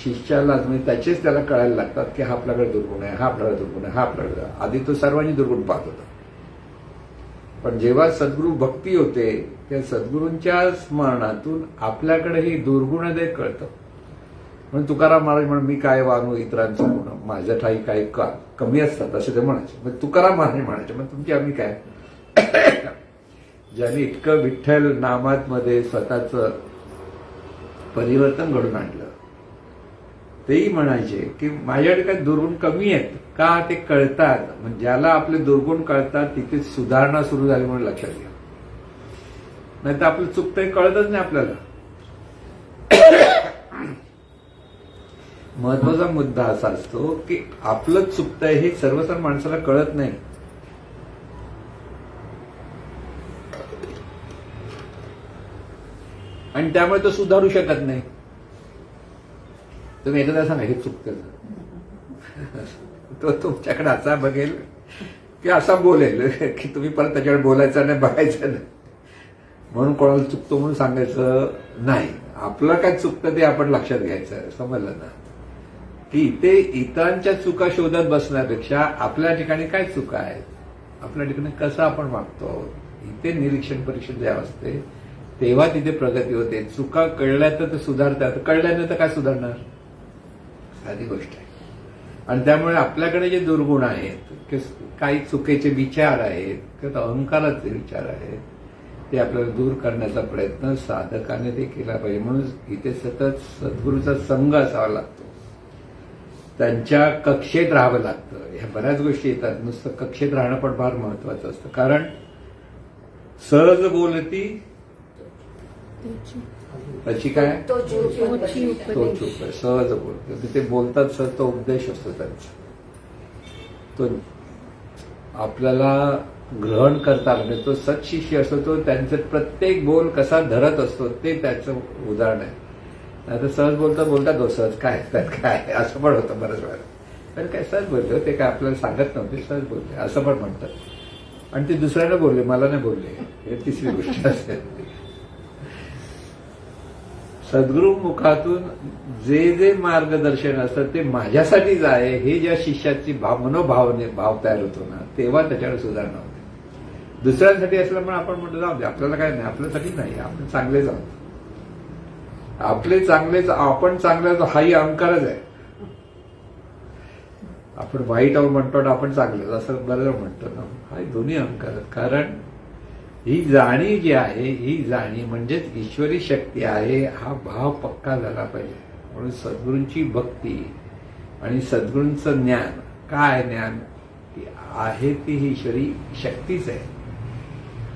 शिष्याला म्हणजे त्याचेच त्याला कळायला लागतात की हा आपल्याकडे दुर्गुण आहे, हा आपल्याकडे दुर्गुण आहे, हा आपल्याकडे. आधी तो सर्वांनी दुर्गुण पाहत होता. पण जेव्हा सद्गुरू भक्ती होते त्या सद्गुरूंच्या स्मरणातून आपल्याकडे ही दुर्गुण दे कळतं. म्हणून तुकाराम महाराज म्हणून मी काय वागू इतरांचं गुण, माझ्या ठाई काय कमी असतात असे ते म्हणायचे. मग तुकाराम महाराज म्हणायचे मग तुमची आम्ही काय. ज्यांनी इतकं विठ्ठल नामात मध्ये स्वतःचं परिवर्तन घडून आणलं तेही म्हणायचे की माझ्याकडे काय दुर्गुण कमी आहेत का ते कळतात. म्हणजे ज्याला आपले दुर्गुण कळतात तिथे सुधारणा सुरू झाली म्हणून लक्षात घ्या. नाही तर आपलं चुकतंय कळतच नाही आपल्याला. महत्वाचा मुद्दा असा असतो की आपलं चुकतंय हे सर्वसाधारण माणसाला कळत नाही. आणि त्यामुळे तो सुधारू शकत नाही. तुम्ही एखादा सांगा हे चुकतं, तो तुमच्याकडे असा बघेल की असा बोलेल की तुम्ही परत त्याच्याकडे बोलायचं नाही, बघायचं नाही. म्हणून कोणाला चुकतो म्हणून सांगायचं नाही. आपलं काय चुकतं ते आपण लक्षात घ्यायचं. समजलं ना. की इथे इतरांच्या चुका शोधत बसण्यापेक्षा आपल्या ठिकाणी काय चुका आहेत, आपल्या ठिकाणी कसं आपण वागतो इथे निरीक्षण परीक्षण जेव्हा असते तेव्हा तिथे प्रगती होते. चुका कळल्या तर ते सुधारतात, कळल्यानं तर काय सुधारणार. साधी गोष्ट आहे. आणि त्यामुळे आपल्याकडे जे दुर्गुण आहेत, काही चुकीचे विचार आहेत किंवा अहंकाराचे विचार आहेत ते आपल्याला दूर करण्याचा प्रयत्न साधकाने ते केला पाहिजे. म्हणून इथे सतत सद्गुरूचा संघ असावा लागतो. त्यांच्या कक्षेत राहावं लागतं. ह्या बऱ्याच गोष्टी येतात. नुसतं कक्षेत राहणं पण फार महत्वाचं असतं. कारण सहज बोलती त्याची काय तो चूप आहे. सहज बोलतो ते बोलतात. सहज तो उपदेश असतो त्यांचा. तो आपल्याला ग्रहण करता म्हणजे तो सत्शिष्य असतो. तो त्यांचं प्रत्येक बोल कसा धरत असतो ते त्याचं उदाहरण आहे. नाही तर सहज बोलतात सहज काय काय असं पण होतं बऱ्याच वेळा. तर काय सहज बोलले ते काय आपल्याला सांगत नव्हते, सहज बोलले असं पण म्हणतात. आणि ते दुसऱ्याला बोलले, मला नाही बोलले. हे तिसरी गोष्ट असते. सद्गुरू मुखातून जे मार्गदर्शन असतं ते माझ्यासाठीच आहे हे ज्या शिष्याची भाव तयार होतो ना तेव्हा त्याच्याकडे सुधारणा होते. दुसऱ्यांसाठी असल्यामुळे आपण म्हणतो जाऊ दे आपल्याला काय नाही, आपल्यासाठी नाही, आपण चांगले जाऊ, आपले चांगलेच, आपण चांगले हाही अहंकारच आहे. आपण वाईट आहोत म्हणतो ना आपण चांगले असं बरं म्हणतो ना, हा दोन्ही अहंकार. कारण ही जाणीव जी आहे ही जाणीव म्हणजेच ईश्वरी शक्ती आहे. हा भाव पक्का झाला पाहिजे. म्हणून सद्गुरूंची भक्ती आणि सद्गुरूंचं ज्ञान काय ज्ञान की आहे ती ही ईश्वरी शक्तीच आहे.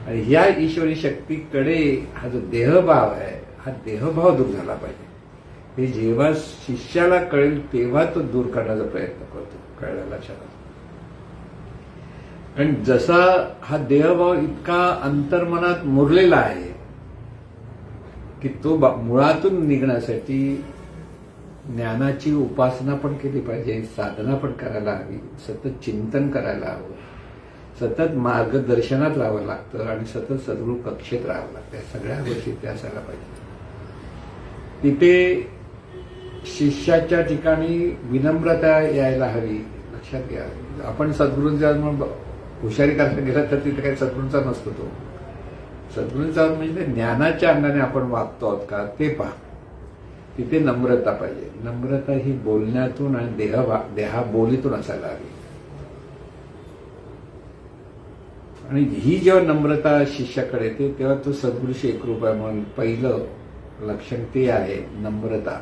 आणि ह्या ईश्वरी शक्तीकडे हा जो देहभाव आहे हा देहभाव दूर झाला पाहिजे. हे जेव्हा शिष्याला कळेल तेव्हा तो दूर करण्याचा प्रयत्न करतो. कळलं लक्षात आलं. कारण जसा हा देहभाव इतका अंतर्मनात मुरलेला आहे की तो मुळातून निघण्यासाठी ज्ञानाची उपासना पण केली पाहिजे, साधना पण करायला हवी, सतत चिंतन करायला हवं, सतत मार्गदर्शनात राहावं लागतं आणि सतत सद्गुरू कक्षेत राहावं लागतं. या सगळ्या गोष्टी त्या असायला पाहिजे. तिथे शिष्याच्या ठिकाणी विनम्रता यायला हवी. लक्षात घ्या, आपण सद्गुरूंचा हुशारी करायला गेला तर तिथे काही सद्गुरूंचा नसतो. तो सद्गुरूंचा म्हणजे ज्ञानाच्या अंगाने आपण वागतो आहोत का ते पहा. तिथे नम्रता पाहिजे. नम्रता ही बोलण्यातून आणि देहाबोलीतून असायला हवी. आणि ही जेव्हा नम्रता शिष्याकडे येते तेव्हा तो सद्गुरूशी एकरूप आहे. म्हणून पहिलं लक्षण ते आहे नम्रता,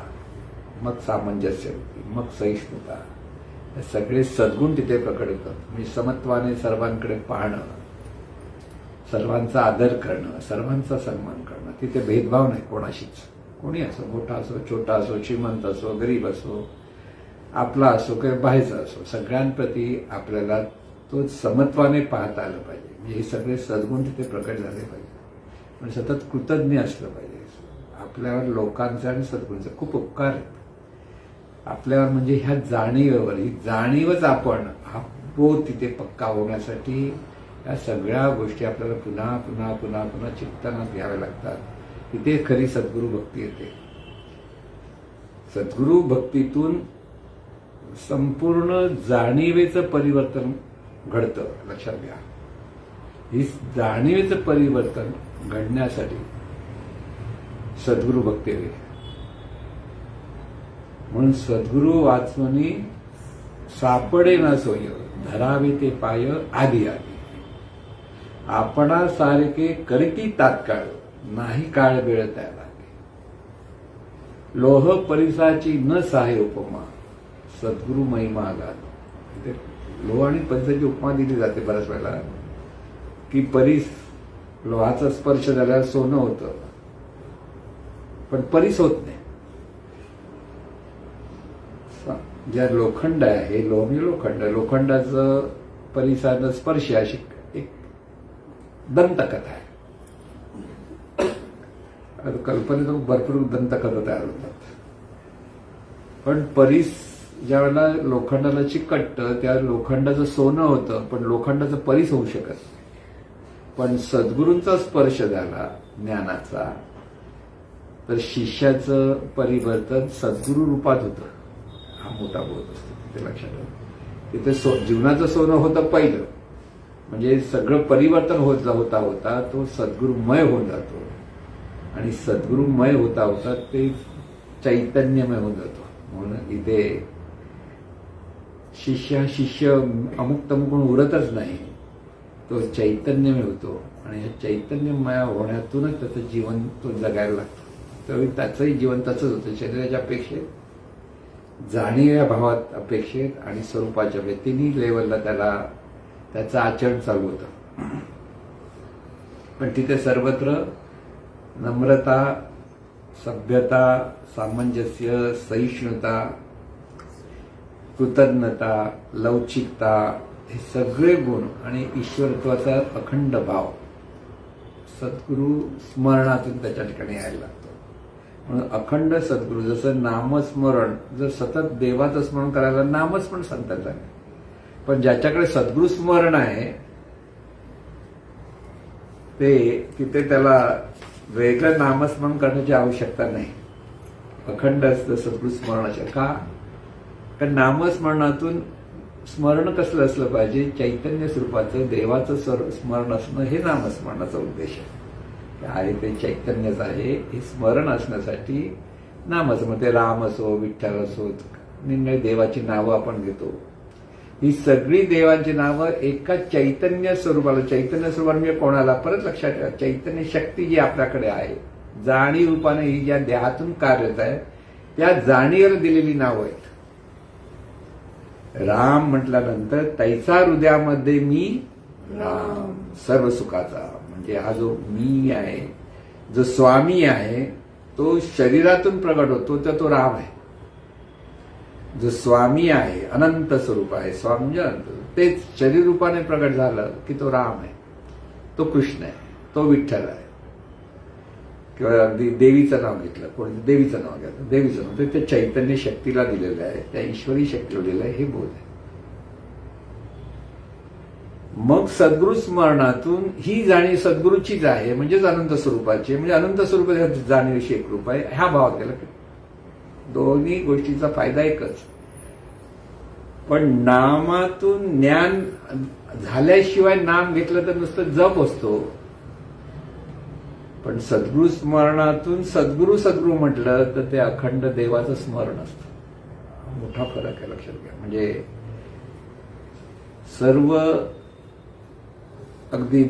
मग सामंजस्य, मग सहिष्णुता. हे सगळे सद्गुण तिथे प्रकट होतात. म्हणजे समत्वाने सर्वांकडे पाहणं, सर्वांचा आदर करणं, सर्वांचा सन्मान करणं. तिथे भेदभाव नाही कोणाशीच. कोणी असो, मोठा असो, छोटा असो, श्रीमंत असो, गरीब असो, आपला असो किंवा बाहेरचा असो, सगळ्यांप्रती आपल्याला तो समत्वाने पाहता आलं पाहिजे. म्हणजे हे सगळे सद्गुण तिथे प्रकट झाले पाहिजे. म्हणजे सतत कृतज्ञ असलं पाहिजे. आपल्यावर लोकांचा आणि सद्गुरूंचा खूप उपकार आहेत आपल्यावर. म्हणजे ह्या जाणीवेवर, ही जाणीवच आपण हा बोध तिथे पक्का होण्यासाठी या सगळ्या गोष्टी आपल्याला पुन्हा पुन्हा पुन्हा पुन्हा चिंतनात घ्याव्या लागतात. तिथे खरी सद्गुरू भक्ती येते. सद्गुरू भक्तीतून संपूर्ण जाणीवेचं परिवर्तन घडतं. लक्षात घ्या, ही जाणीवेचं परिवर्तन घडण्यासाठी सद्गुरू भक्ती हवी. म्हणून सद्गुरू वाचवणी सापडे ना सोय, धरावे ते पाय आधी आधी. आपणा सारखे करीती तात्काळ, नाही काळ वेळ त्याला. लोह परिसाची न सहाय उपमा, सद्गुरू महिमा गात. लोह आणि परिसाची उपमा दिली जाते बऱ्याच वेळेला की परिस, लोहाचा स्पर्श झाल्यावर सोनं होतं पण परिस होत नाही. ज्या लोखंड आहे, लोखंड, लोखंडाचं परिसानं स्पर्श अशी एक दंतकथा आहे. कल्पनेतून भरपूर दंतकथा तयार होतात. पण परिस ज्या वेळेला लोखंडाला चिकटतं त्या लोखंडाचं सोनं होतं पण लोखंडाचं परिस होऊ शकत. पण सद्गुरूंचा स्पर्श झाला ज्ञानाचा तर शिष्याचं परिवर्तन सद्गुरू रूपात होतं. हा मोठा बोध असतो तिथे. लक्षात ठेवा, तिथे जीवनाचं सोनं होतं पहिलं. म्हणजे सगळं परिवर्तन होता होता तो सद्गुरुमय होऊन जातो आणि सद्गुरुमय होता होता ते चैतन्यमय होऊन जातो. म्हणून इथे शिष्य अमुक तमुक उरतच नाही, तो चैतन्यमय होतो आणि या चैतन्यमय होण्यातूनच त्याचं जीवन तो जगायला लागतो. त्यावेळी त्याचंही जीवन तसंच होतं. शरीराच्या अपेक्षेत, जाणीव्या भावात अपेक्षेत आणि स्वरूपाच्या तिन्ही लेवलला त्याचं आचरण चालू होतं. पण तिथे सर्वत्र नम्रता, सभ्यता, सामंजस्य, सहिष्णुता, कृतज्ञता, लवचिकता हे सगळे गुण आणि ईश्वरत्वाचा अखंड भाव सद्गुरू स्मरणातून त्याच्या ठिकाणी यायला लागतो. म्हणून अखंड सद्गुरू, जसं नामस्मरण, जर सतत देवाचं स्मरण करायला नामस्मरण सांगतात आहे. पण ज्याच्याकडे सद्गुरू स्मरण आहे ते तिथे त्याला वेगळं नामस्मरण करण्याची आवश्यकता नाही. अखंड असतं सद्गुरू स्मरणाच्या. का? कारण नामस्मरणातून स्मरण कसलं असलं पाहिजे? चैतन्य स्वरूपाचं देवाचं स्मरण असणं हे नामस्मरणाचा उद्देश आहे ते चैतन्यच आहे. हे स्मरण असण्यासाठी नामस्मरण, ते राम असो, विठ्ठल असो, निम्न देवाची नावं आपण घेतो. ही सगळी देवांची नावं एका चैतन्य स्वरूपाला, चैतन्य स्वरूपाला म्हणजे कोणाला? परत लक्षात ठेवा, चैतन्य शक्ती जी आपल्याकडे आहे जाणीव रूपाने ही ज्या देहातून कार्यरत आहे त्या जाणीवर दिलेली नावं आहेत. राम म्हटल्यानंतर तैसा हृदयामध्ये मी राम सर्व सुखाचा, म्हणजे हा जो मी आहे, जो स्वामी आहे, तो शरीरातून प्रगट होतो तर तो राम आहे. जो स्वामी आहे, अनंत स्वरूप आहे, स्वामी म्हणजे अनंत, तेच शरीर रूपाने प्रगट झालं की तो राम आहे, तो कृष्ण आहे, तो विठ्ठल आहे. किंवा अगदी देवीचं नाव घेतलं, कोणी देवीचं नाव घेतलं, देवीचं नाव, तर ते चैतन्य शक्तीला दिलेलं आहे, त्या ईश्वरी शक्तीला दिलेलं आहे, हे बोध आहे. मग सद्गुरु स्मरणातून ही जाणीव सद्गुरूचीच आहे, म्हणजेच अनंत स्वरूपाची, म्हणजे अनंत स्वरूपाची जाणीवशी एकरूप आहे, ह्या भावात गेला. दोन्ही गोष्टीचा फायदा एकच. पण नामातून ज्ञान झाल्याशिवाय नाम घेतलं तर नुसतं जप असतो. पण सद्गुरु स्मरणातून सद्गुरु सद्गुरु म्हटलं तर ते अखंड देवाचं स्मरण असतं. मोठा फरक आहे, लक्षात घ्या. म्हणजे सर्व अगदी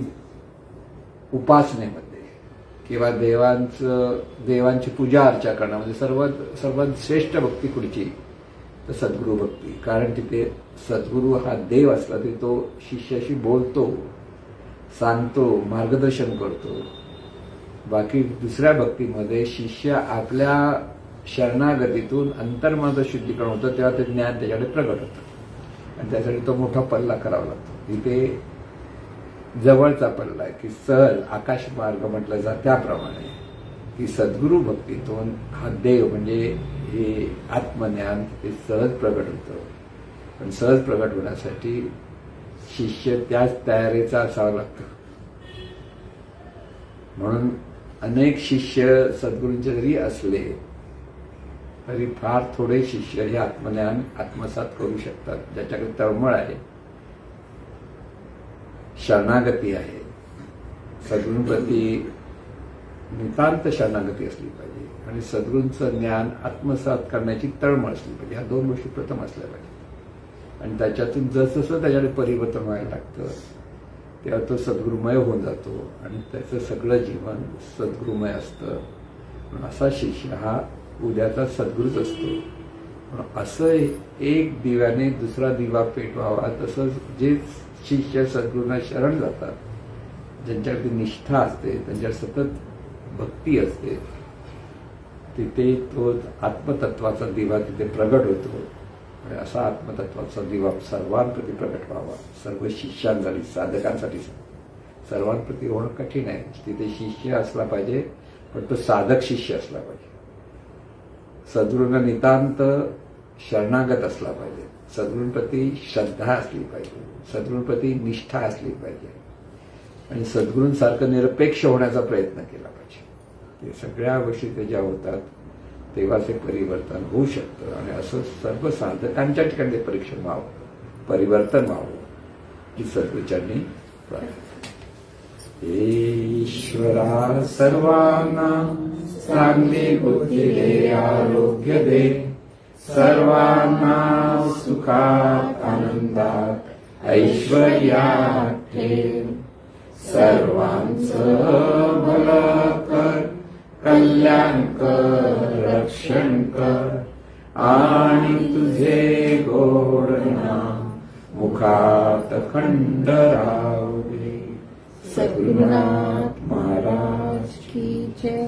उपासनेमध्ये किंवा देवांची पूजा अर्चा करणं म्हणजे सर्वात श्रेष्ठ भक्ती कुठची, तर सद्गुरु भक्ती. कारण तिथे सद्गुरु हा देव असला तरी तो शिष्याशी बोलतो, सांगतो, मार्गदर्शन करतो. बाकी दुसऱ्या भक्तीमध्ये शिष्य आपल्या शरणागतीतून अंतर्मनाचं शुद्धीकरण होतं, तेव्हा ते ज्ञान त्याच्याकडे प्रगट होतं आणि त्यासाठी तो मोठा पल्ला करावा लागतो. इथे जवळचा पल्ला आहे की सहज आकाश मार्ग म्हटलं जात त्याप्रमाणे की सद्गुरु भक्तीतून हा देव म्हणजे हे आत्मज्ञान ते सहज प्रगट होतं. पण सहज प्रगट होण्यासाठी शिष्य त्याच तयारीचा असावा लागतो. म्हणून अनेक शिष्य सद्गुरूंचे जरी असले तरी फार थोडे शिष्य हे आत्मज्ञान आत्मसात करू शकतात, ज्याच्याकडे तळमळ आहे, शरणागती आहे. सद्गुरूंप्रती नितांत शरणागती असली पाहिजे आणि सद्गुरूंचं ज्ञान आत्मसात करण्याची तळमळ असली पाहिजे. ह्या दोन गोष्टी प्रथम असल्या पाहिजे. आणि त्याच्यातून जसं त्याच्याकडे परिवर्तन व्हायला लागतं तेव्हा तो सद्गुरुमय होऊन जातो आणि त्याचं सगळं जीवन सद्गुरुमय असतं. असा शिष्य हा उद्याचा सद्गुरूच असतो. असं एक दिव्याने दुसरा दिवा पेटवावा, तसं जे शिष्य सद्गुरूंना शरण जातात, ज्यांच्याकडे निष्ठा असते, त्यांच्यावर सतत भक्ती असते, तिथे तो आत्मतत्वाचा दिवा तिथे प्रगट होतो. आणि असा आत्मतत्वाचा दिवा सर्वांप्रती प्रगट व्हावा. सर्व शिष्यांसाठी, साधकांसाठी सर्वांप्रती होणं कठीण आहे. तिथे शिष्य असला पाहिजे, पण तो साधक शिष्य असला पाहिजे. सद्गुरूंना नितांत शरणागत असला पाहिजे. सद्गुरूंप्रती श्रद्धा असली पाहिजे, सद्गुरूंप्रती निष्ठा असली पाहिजे आणि सद्गुरूंसारखं निरपेक्ष होण्याचा प्रयत्न केला पाहिजे. ते सगळ्या गोष्टी त्याच्या होतात तेव्हाच हे परिवर्तन होऊ शकतं. आणि असं सर्व साधकांच्या ठिकाणी परीक्षण व्हावं, परिवर्तन व्हावं ही सद्गुरूंनी प्रार्थना. ईश्वरा सर्वांना चांगली बुद्धी दे, आरोग्य दे, सर्वांना सुखात आनंदात ऐश्वर्यात ठेव. सर्वांचं भलं कर, कल्याण कर, रक्षण कर आणि तुझे गोड नाम मुखात खंड राहू दे. सद्गुरुनाथ महाराज की जय.